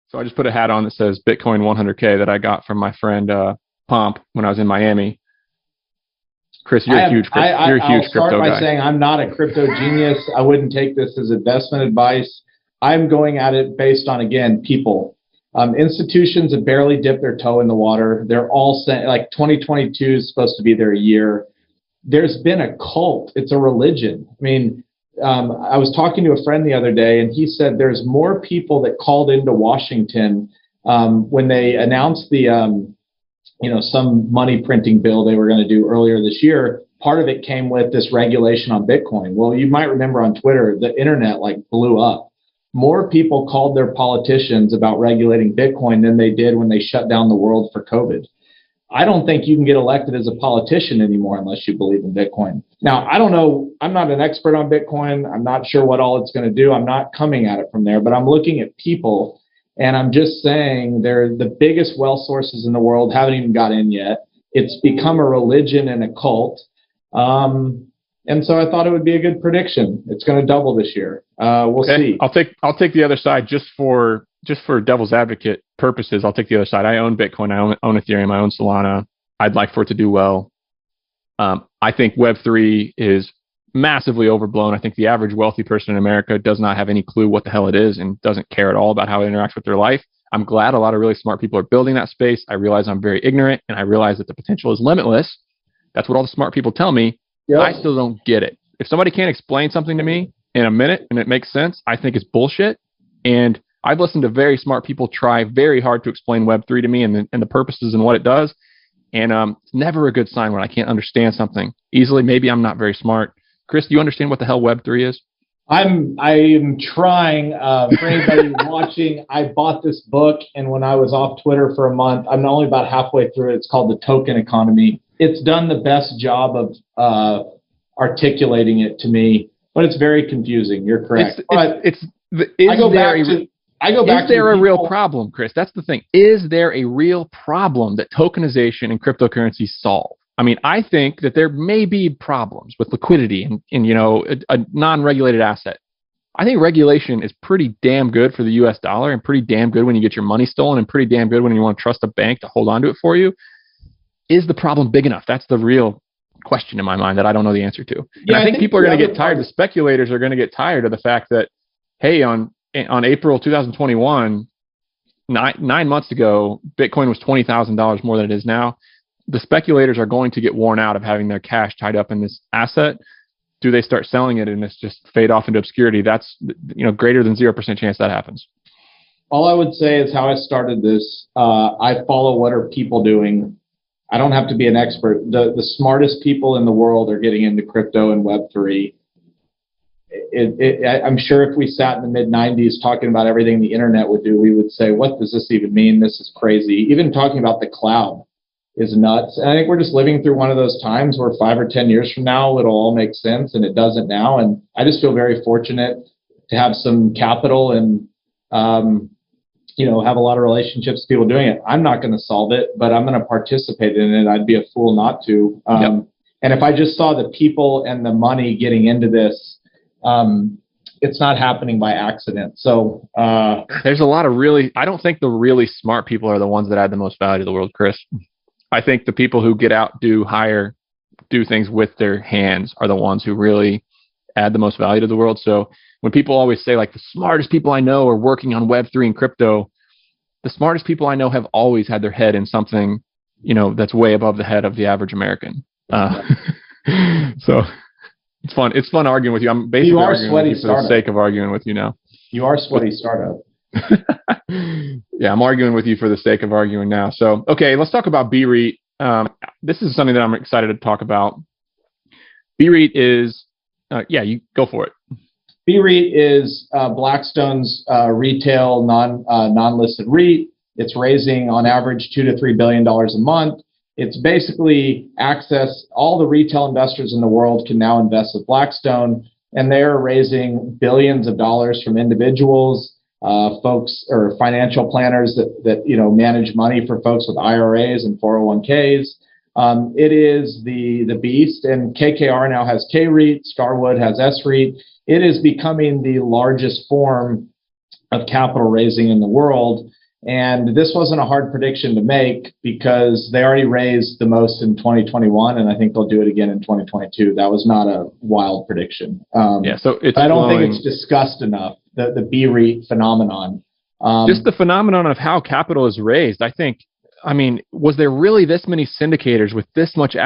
So I just put a hat on that says Bitcoin 100K that I got from my friend Pomp when I was in Miami. Chris, you're a huge I'll start crypto by guy. saying I'm not a crypto genius. I wouldn't take this as investment advice. I'm going at it based on, again, people. Institutions have barely dipped their toe in the water. They're all saying, like, 2022 is supposed to be their year. There's been a cult. It's a religion. I mean, I was talking to a friend the other day, and he said there's more people that called into Washington when they announced the some money printing bill they were going to do earlier this year. Part of it came with this regulation on Bitcoin. Well, you might remember on Twitter, the internet like blew up. More people called their politicians about regulating Bitcoin than they did when they shut down the world for COVID. I don't think you can get elected as a politician anymore unless you believe in Bitcoin. Now, I don't know. I'm not an expert on Bitcoin. I'm not sure what all it's going to do. I'm not coming at it from there, but I'm looking at people. And I'm just saying they're the biggest wealth sources in the world, haven't even got in yet. It's become a religion and a cult. And so I thought it would be a good prediction. It's going to double this year. We'll see. I'll take the other side just for devil's advocate purposes. I'll take the other side. I own Bitcoin. I own Ethereum. I own Solana. I'd like for it to do well. I think Web3 is massively overblown. I think the average wealthy person in America does not have any clue what the hell it is and doesn't care at all about how it interacts with their life. I'm glad a lot of really smart people are building that space. I realize I'm very ignorant, and I realize that the potential is limitless. That's what all the smart people tell me. Yep. I still don't get it. If somebody can't explain something to me in a minute and it makes sense, I think it's bullshit. And I've listened to very smart people try very hard to explain Web3 to me and the purposes and what it does. And it's never a good sign when I can't understand something easily. Maybe I'm not very smart. Chris, do you understand what the hell Web3 is? I am trying. For anybody watching, I bought this book, and when I was off Twitter for a month, I'm only about halfway through it. It's called The Token Economy. It's done the best job of articulating it to me, but it's very confusing. You're correct. Is there a real problem, Chris? That's the thing. Is there a real problem that tokenization and cryptocurrency solve? I mean, I think that there may be problems with liquidity and a non-regulated asset. I think regulation is pretty damn good for the U.S. dollar and pretty damn good when you get your money stolen and pretty damn good when you want to trust a bank to hold on to it for you. Is the problem big enough? That's the real question in my mind that I don't know the answer to. And I think people are going to get tired. The speculators are going to get tired of the fact that, hey, on April 2021, 9 months ago, Bitcoin was $20,000 more than it is now. The speculators are going to get worn out of having their cash tied up in this asset. Do they start selling it and it's just fade off into obscurity? That's greater than 0% chance that happens. All I would say is how I started this. I follow what are people doing. I don't have to be an expert. The smartest people in the world are getting into crypto and Web3. I'm sure if we sat in the mid-90s talking about everything the internet would do, we would say, what does this even mean? This is crazy. Even talking about the cloud is nuts. And I think we're just living through one of those times where 5 or 10 years from now, it'll all make sense, and it doesn't now. And I just feel very fortunate to have some capital and, have a lot of relationships with people doing it. I'm not going to solve it, but I'm going to participate in it. I'd be a fool not to. And if I just saw the people and the money getting into this, it's not happening by accident. So there's a lot of I don't think the really smart people are the ones that add the most value to the world, Chris. I think the people who get out, do things with their hands are the ones who really add the most value to the world. So when people always say like the smartest people I know are working on Web3 and crypto, the smartest people I know have always had their head in something, that's way above the head of the average American. So it's fun. It's fun arguing with you. I'm basically arguing with you for the sake of arguing with you now. You are sweaty startup. Yeah, I'm arguing with you for the sake of arguing now. So, okay, let's talk about BREIT. This is something that I'm excited to talk about. BREIT is, you go for it. BREIT is Blackstone's retail non-listed REIT. It's raising on average $2 to $3 billion a month. It's basically all the retail investors in the world can now invest with Blackstone, and they're raising billions of dollars from individuals, folks or financial planners that manage money for folks with IRAs and 401ks. It is the beast, and KKR now has KREIT, Starwood has SREIT. It is becoming the largest form of capital raising in the world. And this wasn't a hard prediction to make because they already raised the most in 2021, and I think they'll do it again in 2022. That was not a wild prediction. So I don't think it's discussed enough, the BREIT phenomenon. Just the phenomenon of how capital is raised. I mean, was there really this many syndicators with this much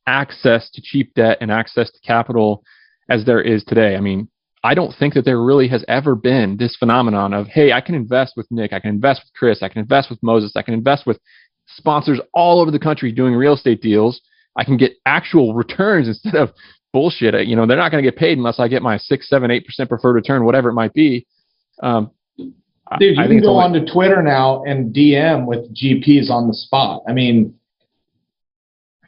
access to cheap debt and access to capital as there is today? I mean, I don't think that there really has ever been this phenomenon of, hey, I can invest with Nick, I can invest with Chris, I can invest with Moses, I can invest with sponsors all over the country doing real estate deals. I can get actual returns instead of bullshit. They're not going to get paid unless I get my 6, 7, 8% preferred return, whatever it might be. Dude, you can go onto Twitter now and DM with GPs on the spot. I mean,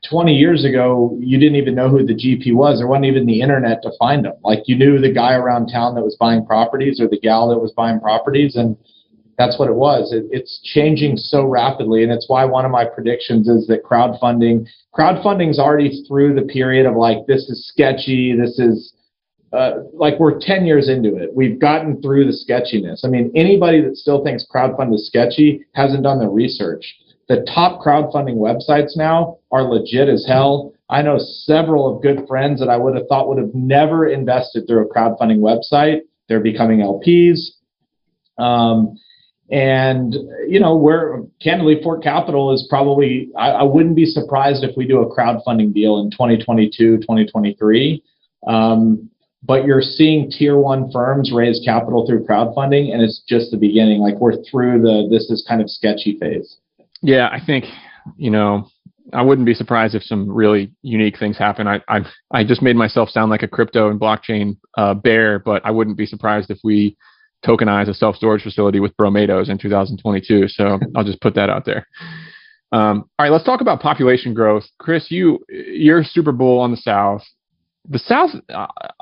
20 years ago, you didn't even know who the GP was. There wasn't even the internet to find them. Like, you knew the guy around town that was buying properties or the gal that was buying properties, and that's what it was. It's changing so rapidly, and it's why one of my predictions is that crowdfunding's already through the period of like, this is sketchy, this is like we're 10 years into it. We've gotten through the sketchiness. I mean, anybody that still thinks crowdfund is sketchy hasn't done their research. The top crowdfunding websites now are legit as hell. I know several of good friends that I would have thought would have never invested through a crowdfunding website. They're becoming LPs. And, where candidly Fort Capital is probably, I wouldn't be surprised if we do a crowdfunding deal in 2022, 2023. But you're seeing tier one firms raise capital through crowdfunding, and it's just the beginning. Like, we're through this is kind of sketchy phase. Yeah, I think, I wouldn't be surprised if some really unique things happen. I just made myself sound like a crypto and blockchain bear, but I wouldn't be surprised if we tokenize a self-storage facility with bromados in 2022. So I'll just put that out there. All right, let's talk about population growth. Chris, you're Super Bowl on the South. The South,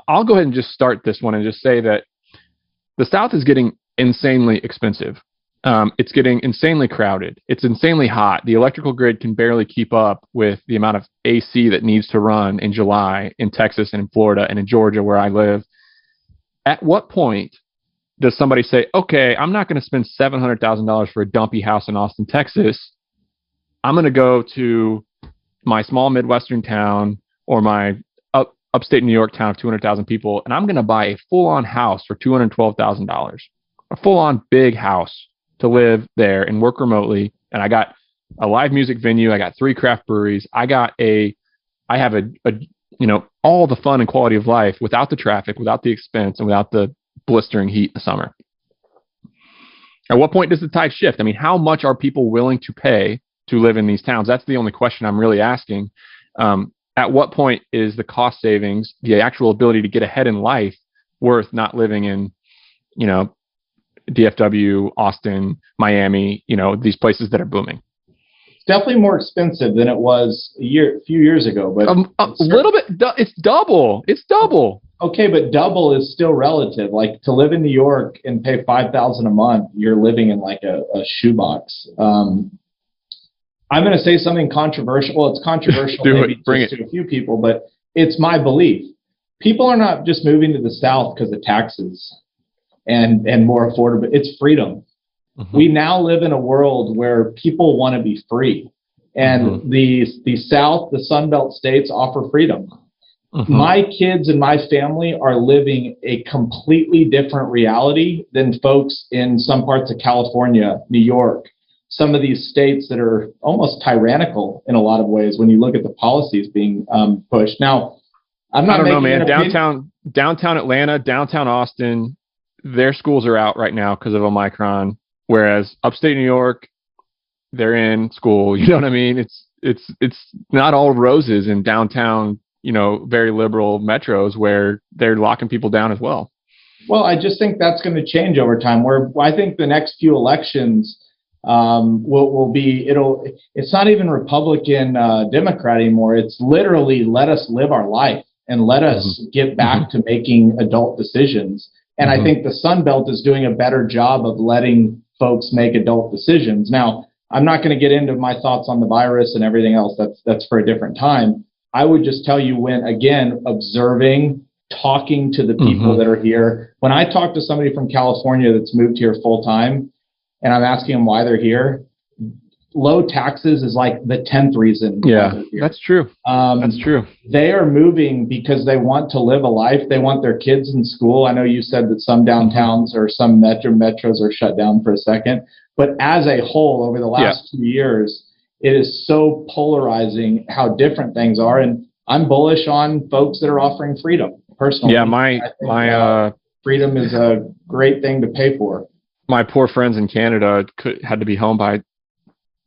I'll go ahead and just start this one and just say that the South is getting insanely expensive. It's getting insanely crowded. It's insanely hot. The electrical grid can barely keep up with the amount of AC that needs to run in July in Texas and in Florida and in Georgia, where I live. At what point does somebody say, okay, I'm not going to spend $700,000 for a dumpy house in Austin, Texas. I'm going to go to my small Midwestern town or my upstate New York town of 200,000 people, and I'm going to buy a full-on house for $212,000, a full-on big house to live there and work remotely. And I got a live music venue. I got 3 craft breweries. I have all the fun and quality of life without the traffic, without the expense, and without the blistering heat in the summer. At what point does the tide shift? I mean, how much are people willing to pay to live in these towns? That's the only question I'm really asking. At what point is the cost savings, the actual ability to get ahead in life, worth not living in, DFW, Austin, Miami, these places that are booming? It's definitely more expensive than it was a few years ago, but a little bit. It's double. It's double. Okay, but double is still relative. Like, to live in New York and pay $5,000 a month, you're living in like a shoebox. I'm going to say something controversial. Well, it's controversial maybe to a few people, but it's my belief. People are not just moving to the South because of taxes and more affordable. It's freedom. Mm-hmm. We now live in a world where people want to be free. And the South, the Sun Belt states offer freedom. Mm-hmm. My kids and my family are living a completely different reality than folks in some parts of California, New York, some of these states that are almost tyrannical in a lot of ways when you look at the policies being pushed. Now, I don't know, man. Downtown Atlanta, downtown Austin, their schools are out right now because of Omicron, whereas upstate New York, they're in school. You know what I mean? It's not all roses in downtown, very liberal metros where they're locking people down as well. Well, I just think that's going to change over time. Where I think the next few elections will be, it's not even Republican, Democrat anymore. It's literally let us live our life and let us get back to making adult decisions. And I think the Sun Belt is doing a better job of letting folks make adult decisions. Now, I'm not going to get into my thoughts on the virus and everything else. That's for a different time. I would just tell you, when, again, observing talking to the people that are here. When I talk to somebody from California that's moved here full time, and I'm asking them why they're here, low taxes is like the 10th reason. Yeah, that's true. That's true. They are moving because they want to live a life. They want their kids in school. I know you said that some downtowns or some metros are shut down for a second, but as a whole, over the last 2 years, it is so polarizing how different things are. And I'm bullish on folks that are offering freedom personally. Yeah, my freedom is a great thing to pay for. My poor friends in Canada had to be home by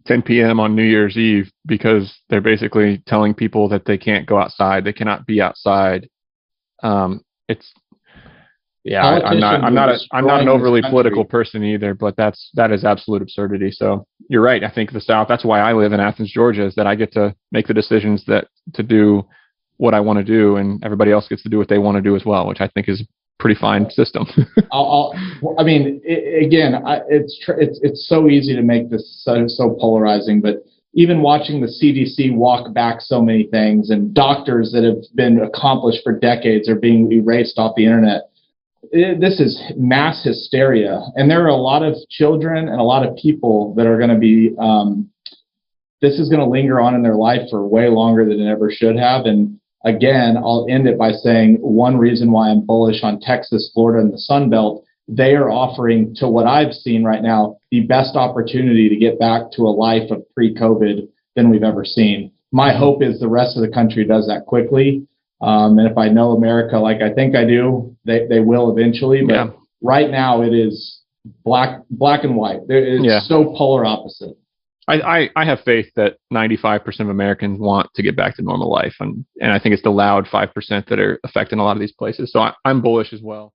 10 p.m. on New Year's Eve because they're basically telling people that they can't go outside. They cannot be outside. I'm not an overly political person either, but that is absolute absurdity. So you're right. I think the South, that's why I live in Athens, Georgia, is that I get to make the decisions to do what I want to do, and everybody else gets to do what they want to do as well, which I think is a pretty fine system. It's so easy to make this so polarizing, but even watching the CDC walk back so many things, and doctors that have been accomplished for decades are being erased off the internet. This is mass hysteria, and there are a lot of children and a lot of people that are going to be this is going to linger on in their life for way longer than it ever should have. And again, I'll end it by saying one reason why I'm bullish on Texas, Florida, and the Sun Belt, they are offering, to what I've seen right now, the best opportunity to get back to a life of pre-COVID than we've ever seen. My hope is the rest of the country does that quickly. And if I know America like I think I do, they will eventually. But right now it is black and white. It's so polar opposite. I have faith that 95% of Americans want to get back to normal life. And I think it's the loud 5% that are affecting a lot of these places. So I'm bullish as well.